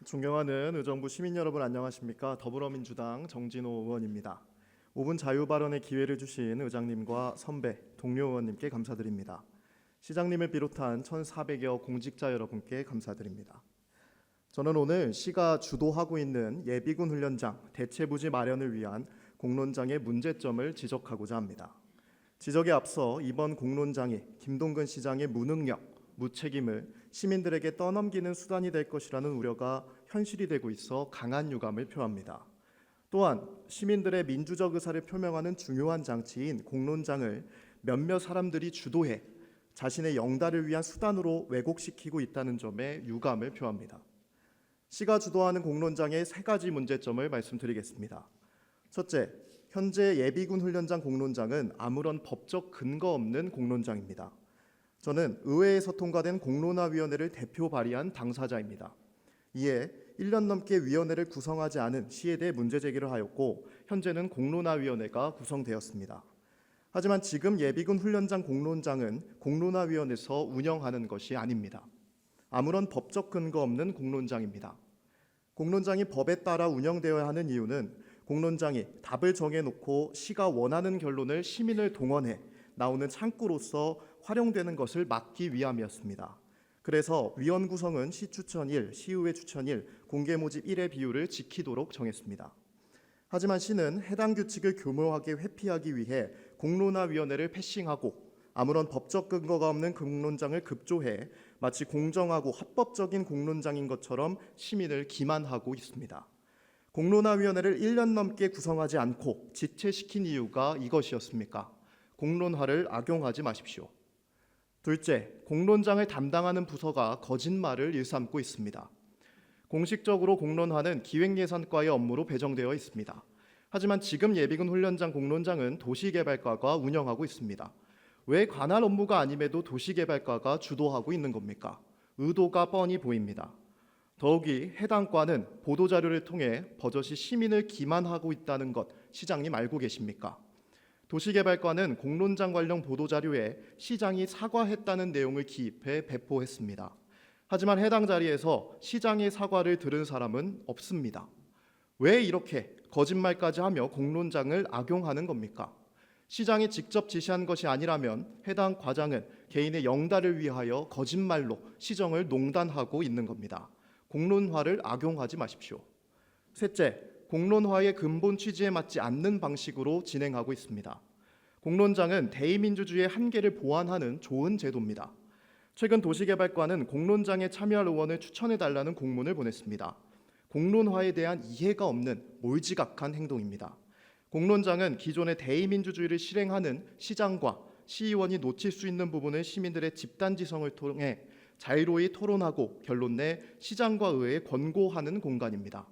존경하는 의정부 시민 여러분 안녕하십니까? 더불어민주당 정진호 의원입니다. 5분 자유 발언의 기회를 주신 의장님과 선배, 동료 의원님께 감사드립니다. 시장님을 비롯한 1,400여 공직자 여러분께 감사드립니다. 저는 오늘 시가 주도하고 있는 예비군 훈련장 대체부지 마련을 위한 공론장의 문제점을 지적하고자 합니다. 지적에 앞서 이번 공론장이 김동근 시장의 무능력, 무책임을 시민들에게 떠넘기는 수단이 될 것이라는 우려가 현실이 되고 있어 강한 유감을 표합니다. 또한 시민들의 민주적 의사를 표명하는 중요한 장치인 공론장을 몇몇 사람들이 주도해 자신의 영달을 위한 수단으로 왜곡시키고 있다는 점에 유감을 표합니다. 시가 주도하는 공론장의 세 가지 문제점을 말씀드리겠습니다. 첫째, 현재 예비군 훈련장 공론장은 아무런 법적 근거 없는 공론장입니다. 저는 의회에서 통과된 공론화위원회를 대표 발의한 당사자입니다. 이에 1년 넘게 위원회를 구성하지 않은 시에 대해 문제 제기를 하였고 현재는 공론화위원회가 구성되었습니다. 하지만 지금 예비군 훈련장 공론장은 공론화위원회에서 운영하는 것이 아닙니다. 아무런 법적 근거 없는 공론장입니다. 공론장이 법에 따라 운영되어야 하는 이유는 공론장이 답을 정해놓고 시가 원하는 결론을 시민을 동원해 나오는 창구로서 활용되는 것을 막기 위함이었습니다. 그래서 위원 구성은 시 추천 1, 시의회 추천 1, 공개 모집 1의 비율을 지키도록 정했습니다. 하지만 시는 해당 규칙을 교묘하게 회피하기 위해 공론화위원회를 패싱하고 아무런 법적 근거가 없는 공론장을 급조해 마치 공정하고 합법적인 공론장인 것처럼 시민을 기만하고 있습니다. 공론화위원회를 1년 넘게 구성하지 않고 지체시킨 이유가 이것이었습니까? 공론화를 악용하지 마십시오. 둘째, 공론장을 담당하는 부서가 거짓말을 일삼고 있습니다. 공식적으로 공론화는 기획예산과의 업무로 배정되어 있습니다. 하지만 지금 예비군 훈련장 공론장은 도시개발과가 운영하고 있습니다. 왜 관할 업무가 아님에도 도시개발과가 주도하고 있는 겁니까? 의도가 뻔히 보입니다. 더욱이 해당 과는 보도자료를 통해 버젓이 시민을 기만하고 있다는 것 시장님 알고 계십니까? 도시개발과는 공론장 관련 보도자료에 시장이 사과했다는 내용을 기입해 배포했습니다. 하지만 해당 자리에서 시장의 사과를 들은 사람은 없습니다. 왜 이렇게 거짓말까지 하며 공론장을 악용하는 겁니까? 시장이 직접 지시한 것이 아니라면 해당 과장은 개인의 영달을 위하여 거짓말로 시정을 농단하고 있는 겁니다. 공론화를 악용하지 마십시오. 셋째, 공론화의 근본 취지에 맞지 않는 방식으로 진행하고 있습니다. 공론장은 대의민주주의의 한계를 보완하는 좋은 제도입니다. 최근 도시개발과는 공론장에 참여할 의원을 추천해달라는 공문을 보냈습니다. 공론화에 대한 이해가 없는 몰지각한 행동입니다. 공론장은 기존의 대의민주주의를 실행하는 시장과 시의원이 놓칠 수 있는 부분을 시민들의 집단지성을 통해 자유로이 토론하고 결론 내 시장과 의회에 권고하는 공간입니다.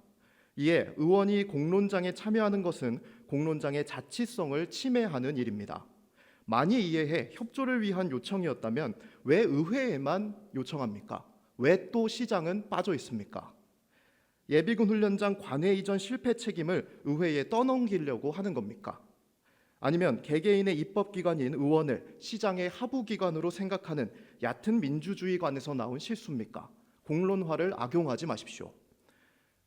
이에 의원이 공론장에 참여하는 것은 공론장의 자치성을 침해하는 일입니다. 많이 이해해 협조를 위한 요청이었다면 왜 의회에만 요청합니까? 왜 또 시장은 빠져 있습니까? 예비군 훈련장 관회 이전 실패 책임을 의회에 떠넘기려고 하는 겁니까? 아니면 개개인의 입법기관인 의원을 시장의 하부기관으로 생각하는 얕은 민주주의관에서 나온 실수입니까? 공론화를 악용하지 마십시오.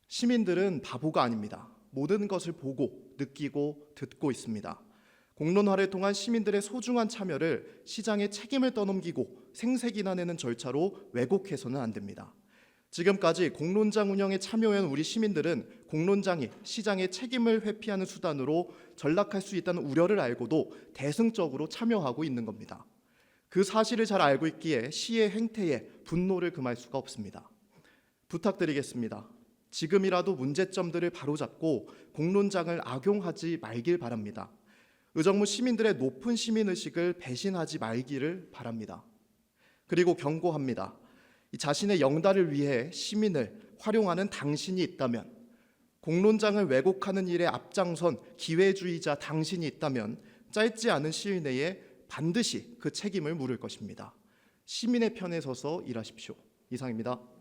시민들은 바보가 아닙니다. 모든 것을 보고 느끼고 듣고 있습니다. 공론화를 통한 시민들의 소중한 참여를 시장의 책임을 떠넘기고 생색이나 내는 절차로 왜곡해서는 안 됩니다. 지금까지 공론장 운영에 참여한 우리 시민들은 공론장이 시장의 책임을 회피하는 수단으로 전락할 수 있다는 우려를 알고도 대승적으로 참여하고 있는 겁니다. 그 사실을 잘 알고 있기에 시의 행태에 분노를 금할 수가 없습니다. 부탁드리겠습니다. 지금이라도 문제점들을 바로잡고 공론장을 악용하지 말길 바랍니다. 의정부 시민들의 높은 시민의식을 배신하지 말기를 바랍니다. 그리고 경고합니다. 자신의 영달을 위해 시민을 활용하는 당신이 있다면, 공론장을 왜곡하는 일에 앞장선 기회주의자 당신이 있다면 짧지 않은 시일 내에 반드시 그 책임을 물을 것입니다. 시민의 편에 서서 일하십시오. 이상입니다.